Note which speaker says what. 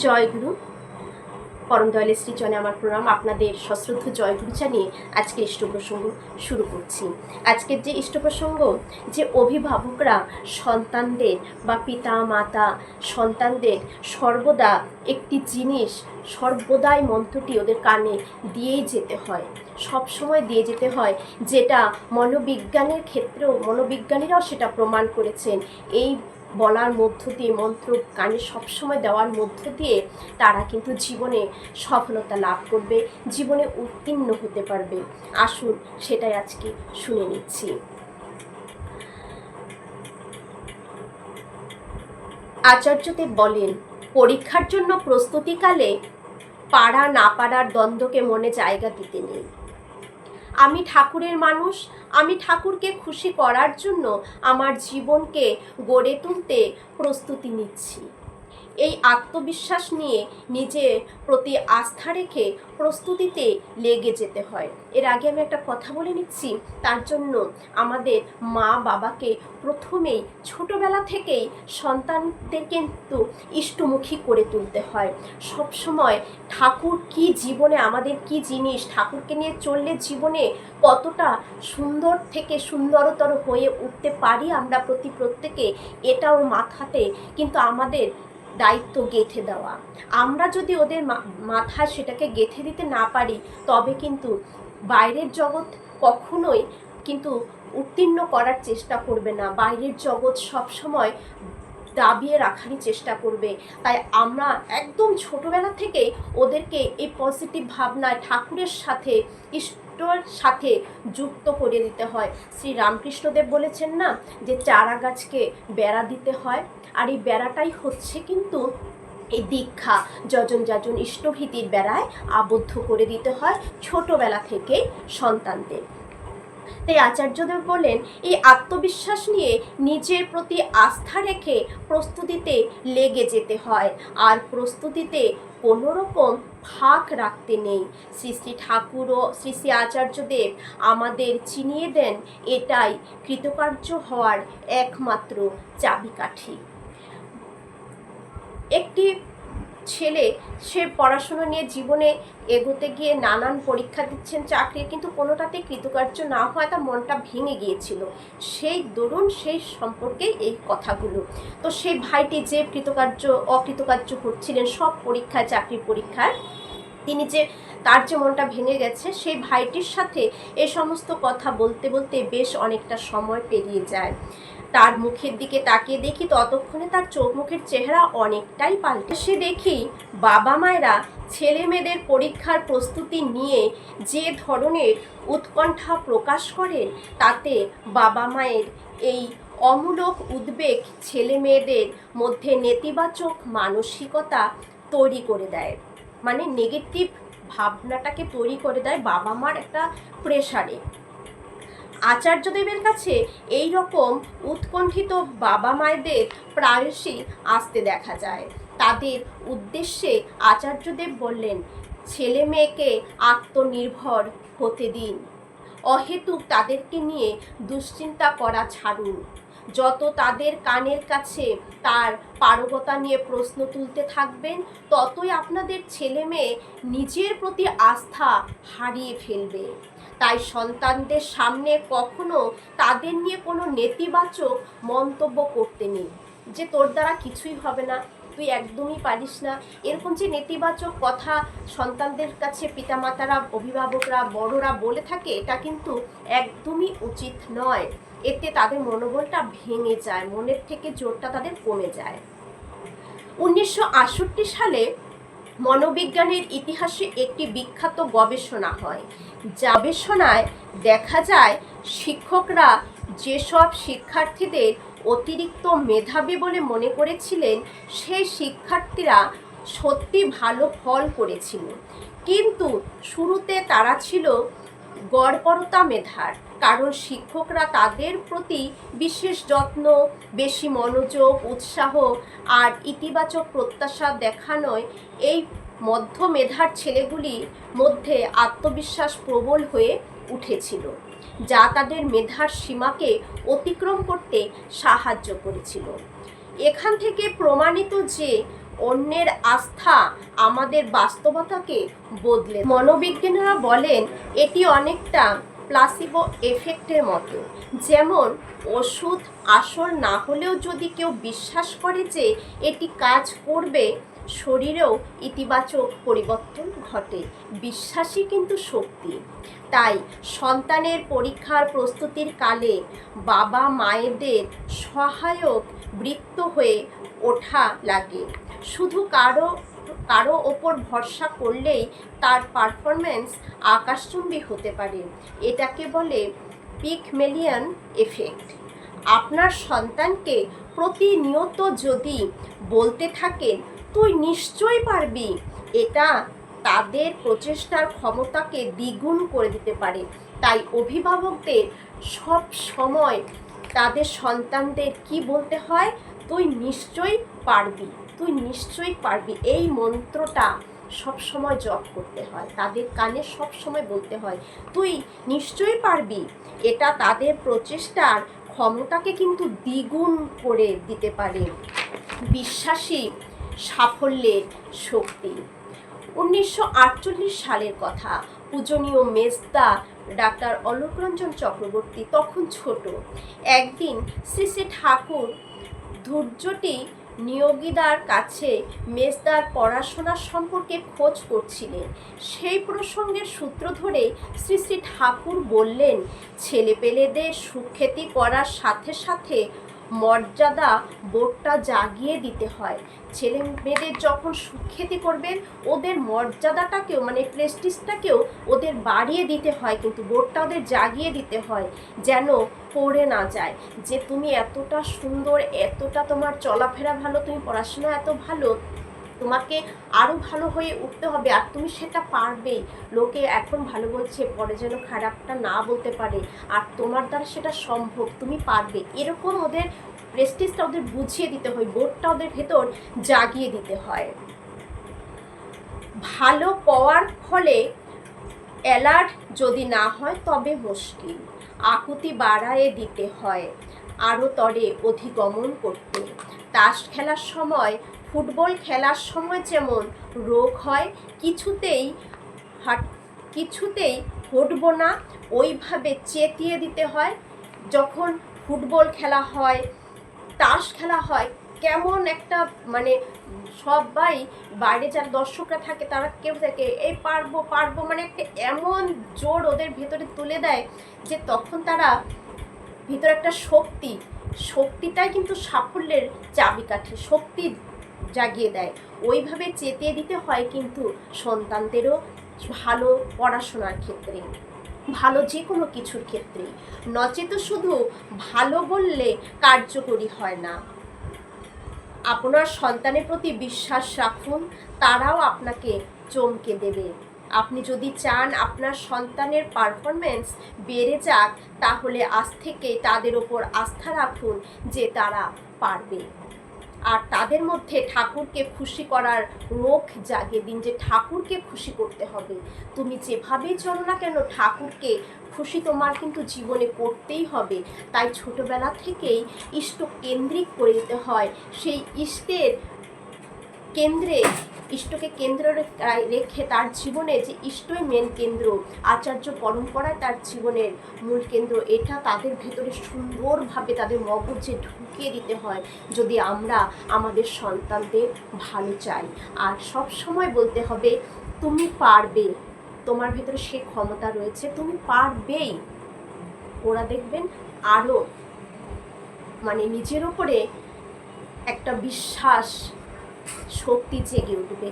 Speaker 1: জয়গুরু পরম দয়ালের শ্রীচরণে আমার প্রণাম। আপনাদের সশ্রদ্ধ জয়গুরু জানিয়ে আজকে ইষ্ট প্রসঙ্গ শুরু করছি। আজকের যে ইষ্ট প্রসঙ্গ, যে অভিভাবকরা সন্তানদের বা পিতা মাতা সন্তানদের সর্বদা একটি জিনিস, সর্বদাই মন্ত্রটি ওদের কানে দিয়েই যেতে হয়, সব সময় দিয়ে যেতে হয়, যেটা মনোবিজ্ঞানের ক্ষেত্রেও মনোবিজ্ঞানীরাও সেটা প্রমাণ করেছেন। এই বলার মধ্য দিয়ে, মন্ত্র কানে সবসময় দেওয়ার মধ্য দিয়ে তারা কিন্তু জীবনে সফলতা লাভ করবে, জীবনে উত্তীর্ণ হতে পারবে। আসুন সেটাই আজকে শুনে নিচ্ছি। আচার্যদেব বলেন, পরীক্ষার জন্য প্রস্তুতিকালে পারা না পারার দ্বন্দ্বকে মনে জায়গা দিতে নেই। আমি ঠাকুরের মানুষ, আমি ঠাকুরকে খুশি করার জন্য আমার জীবনকে গড়ে তুলতে প্রস্তুতি নিচ্ছি। এই আত্মবিশ্বাস নিয়ে নিজের প্রতি আস্থা রেখে প্রস্তুতিতে লেগে যেতে হয়। এর আগে আমি একটা কথা বলে নিচ্ছি, তার জন্য আমাদের মা বাবাকে প্রথমেই ছোটবেলা থেকেই সন্তানদের কিন্তু ইষ্টমুখী করে তুলতে হয়। সবসময় ঠাকুর কি জীবনে, আমাদের কি জিনিস, ঠাকুরকে নিয়ে চললে জীবনে কতটা সুন্দর থেকে সুন্দরতর হয়ে উঠতে পারি আমরা প্রত্যেকে, এটাও মাথাতে কিন্তু আমাদের দায়িত্ব গেঁথে দেওয়া। আমরা যদি ওদের মাথায় সেটাকে গেঁথে দিতে না পারি, তবে কিন্তু বাইরের জগৎ কখনোই কিন্তু উত্তীর্ণ করার চেষ্টা করবে না। বাইরের জগৎ সবসময় দাবিয়ে রাখারই চেষ্টা করবে। তাই আমরা একদম ছোটবেলা থেকেই ওদেরকে এই পজিটিভ ভাবনায় ঠাকুরের সাথে, ইষ্টর সাথে যুক্ত করে দিতে হয়। শ্রী রামকৃষ্ণদেব বলেছেন না, যে চারা গাছকে বেড়া দিতে হয়, আর এই বেড়াটাই হচ্ছে কিন্তু এই দীক্ষা। যজন যাজন ইষ্টভীতির বেড়ায় আবদ্ধ করে দিতে হয় ছোটবেলা থেকে সন্তানদের। তাই আচার্যদেব বলেন, এই আত্মবিশ্বাস নিয়ে নিজের প্রতি আস্থা রেখে প্রস্তুতিতে লেগে যেতে হয়, আর প্রস্তুতিতে কোনো রকম ফাঁক রাখতে নেই। শ্রী শ্রী ঠাকুর ও শ্রী শ্রী আচার্যদেব আমাদের চিনিয়ে দেন, এটাই কৃতকার্য হওয়ার একমাত্র চাবিকাঠি। একটি ছেলে, সে পড়াশুনো নিয়ে জীবনে এগোতে গিয়ে নানান পরীক্ষা দিচ্ছেন চাকরির, কিন্তু কোনোটাতে কৃতকার্য না হয় তার মনটা ভেঙে গিয়েছিল। সেই দরুন সেই সম্পর্কে এই কথাগুলো। তো সেই ভাইটি যে অকৃতকার্য হচ্ছিলেন সব পরীক্ষায়, চাকরির পরীক্ষায়, তিনি যে তার যে মনটা ভেঙে গেছে, সেই ভাইটির সাথে এ সমস্ত কথা বলতে বলতে বেশ অনেকটা সময় পেরিয়ে যায়। তার মুখের দিকে তাকিয়ে দেখি ততক্ষণে তার চোখ মুখের চেহারা অনেকটাই পাল্টে। সে দেখি বাবা মায়েরা ছেলে মেয়েদের পরীক্ষার প্রস্তুতি নিয়ে যে ধরনের উৎকণ্ঠা প্রকাশ করেন, তাতে বাবা মায়ের এই অমূলক উদ্বেগ ছেলে মেয়েদের মধ্যে নেতিবাচক মানসিকতা তৈরি করে দেয়, মানে নেগেটিভ ভাবনাটাকে তৈরি করে দেয় বাবা মার একটা প্রেশারে। আচার্যদেবের কাছে এই রকম উৎকণ্ঠিত বাবা মায়েদের প্রায়শই আসতে দেখা যায়। তাদের উদ্দেশ্যে আচার্যদেব বললেন, ছেলে মেয়েকে আত্মনির্ভর হতে দিন, অহেতুক তাদেরকে নিয়ে দুশ্চিন্তা করা ছাড়ুন। যত তাদের কানের কাছে তার পারগতা নিয়ে প্রশ্ন তুলতে থাকবেন, ততই আপনাদের ছেলে মেয়ে নিজের প্রতি আস্থা হারিয়ে ফেলবে। তাই সন্তানদের সামনে কখনো তাদের নিয়ে কোনো নেতিবাচক মন্তব্য করতে নেই, যে তোর দ্বারা কিছুই হবে না, তুই একদমই পারিস না, এরকম যে নেতিবাচক কথা সন্তানদের কাছে পিতামাতারা, অভিভাবকরা, বড়রা বলে থাকে, এটা কিন্তু একদমই উচিত নয়। এতে তাদের মনোবলটা ভেঙে যায়, মনের থেকে জোরটা তাদের কমে যায়। 1968 সালে মনোবিজ্ঞানের ইতিহাসে একটি বিখ্যাত গবেষণা হয়। গবেষণায় দেখা যায়, শিক্ষকরা যেসব শিক্ষার্থীদের অতিরিক্ত মেধাবী বলে মনে করেছিলেন, সেই শিক্ষার্থীরা সত্যি ভালো ফল করেছিল, কিন্তু শুরুতে তারা ছিল গড়পড়তা মেধার। কারণ শিক্ষকরা তাদের প্রতি বিশেষ যত্ন, বেশি মনোযোগ, উৎসাহ আর ইতিবাচক প্রত্যাশা দেখানোয় এই মধ্য মেধার ছেলেগুলির মধ্যে আত্মবিশ্বাস প্রবল হয়ে উঠেছিল, যা তাদের মেধার সীমাকে অতিক্রম করতে সাহায্য করেছিল। এখান থেকে প্রমাণিত যে অন্যের আস্থা আমাদের বাস্তবতাকে বদলে। মনোবিজ্ঞানীরা বলেন এটি অনেকটা প্লাসিবো এফেক্টের মতো। যেমন ওষুধ আসল না হলেও যদি কেউ বিশ্বাস করে যে এটি কাজ করবে, শরীরেও ইতিবাচক পরিবর্তন ঘটে। বিশ্বাসই কিন্তু শক্তি। তাই সন্তানের পরীক্ষার প্রস্তুতির কালে বাবা মায়েদের সহায়ক বৃত্ত হয়ে ওঠা লাগে। শুধু কারো ওপর ভরসা করলেই তার পারফরম্যান্স আকাশচুম্বী হতে পারে। এটাকে বলে পিগমেলিয়ন এফেক্ট। আপনার সন্তানকে প্রতিনিয়ত যদি বলতে থাকেন তুই নিশ্চয়ই পারবি, এটা তাদের প্রচেষ্টার ক্ষমতাকে দ্বিগুণ করে দিতে পারে। তাই অভিভাবকদের সব সময় তাদের সন্তানদের কি বলতে হয়? তুই নিশ্চয়ই পারবি, তুই নিশ্চয়ই পারবি, এই মন্ত্রটা সব সময় জপ করতে হয়, তাদের কানে সব সময় বলতে হয় তুই নিশ্চয়ই পারবি। এটা তাদের প্রচেষ্টার ক্ষমতাকে কিন্তু দ্বিগুণ করে দিতে পারে। বিশ্বাসী সাফল্যের শক্তি। 1948 সালের কথা। পূজনীয় মেজদা ডাক্তার অলোক রঞ্জন চক্রবর্তী তখন ছোট। একদিন শ্রী শ্রী ঠাকুর ধৈর্যটি নিয়োগীদার কাছে মেজদার পড়াশোনা সম্পর্কে খোঁজ করছিলেন। সেই প্রসঙ্গের সূত্র ধরে শ্রী শ্রী ঠাকুর বললেন, ছেলেপেলেদের সুখ্যাতি করার সাথে সাথে মর্যাদা বোধটা জাগিয়ে দিতে হয়। ছেলে মেয়েদের যখন সুখ্যাতি করবেন ওদের মর্যাদাটাকেও মানে প্রেস্টিজটাকেও ওদের বাড়িয়ে দিতে হয়, কিন্তু বোধটা ওদের জাগিয়ে দিতে হয়, যেন পড়ে না যায় যে তুমি এতটা সুন্দর, এতটা তোমার চলাফেরা ভালো, তুমি পড়াশোনা এত ভালো, তোমাকে আরও ভালো হয়ে উঠতে হবে আর তুমি সেটা পারবেই। লোকে এখন ভালো বলছে, পরে যেন খারাপটা না বলতে পারে, আর তোমার দ্বারা সেটা সম্ভব, তুমি পারবে, এরকম ওদের প্রেস্টিজটা ওদের বুঝিয়ে দিতে হয়, বোধটা ওদের ভেতর জাগিয়ে দিতে হয়। ভালো পাওয়ার ফলে অ্যালার্ট যদি না হয় তবে মুশকিল। আকুতি বাড়ায়ে দিতে হয় আরও তরে অধিগমন করতে। তাস খেলার সময়, ফুটবল খেলার সময় যেমন রোগ হয়, কিছুতেই হটবো না, ওইভাবে চেতিয়ে দিতে হয়। যখন ফুটবল খেলা হয়, তাস খেলা হয়, কেমন একটা মানে সবাই বাইরে যারা দর্শকরা থাকে তারা কেউ থাকে এই পারবো পারবো, মানে একটা এমন জোর ওদের ভেতরে তুলে দেয় যে তখন তারা ভিতরে একটা শক্তিটাই কিন্তু সাফল্যের চাবিকাঠি, শক্তি জাগিয়ে দেয়। ওইভাবে চেতিয়ে দিতে হয় কিন্তু সন্তানদেরও ভালো পড়াশোনার ক্ষেত্রে, ভালো যে কোনো কিছুর ক্ষেত্রে, নচেত শুধু ভালো বললে কার্যকরী হয় না। আপনার সন্তানের প্রতি বিশ্বাস রাখুন, তারাও আপনাকে চমকে দেবে। আপনি যদি চান আপনার সন্তানের পারফরম্যান্স বেড়ে যাক, তাহলে আজ থেকে তাদের ওপর আস্থা রাখুন যে তারা পারবে। আর তাদের মধ্যে ঠাকুরকে খুশি করার রোখ জাগিয়ে দিন যে ঠাকুরকে খুশি করতে হবে। তুমি যেভাবেই চলো না কেন, ঠাকুরকে খুশি তোমার কিন্তু জীবনে করতেই হবে। তাই ছোটবেলা থেকেই ইষ্ট কেন্দ্রিক করে দিতে হয়। সেই ইষ্টকে কেন্দ্র রেখে তার জীবনে যে ইষ্টই মেন কেন্দ্র, আচার্য পরম্পরায় তার জীবনের মূল কেন্দ্র, এটা তাদের ভেতরে সুন্দরভাবে তাদের মগজে ঢুকিয়ে দিতে হয় যদি আমরা আমাদের সন্তানদের ভালো চাই। আর সব সময় বলতে হবে তুমি পারবে, তোমার ভেতরে সে ক্ষমতা রয়েছে, তুমি পারবেই। ওরা দেখবেন আরও মানে নিজের ওপরে একটা বিশ্বাস, শক্তি জেগে উঠবে।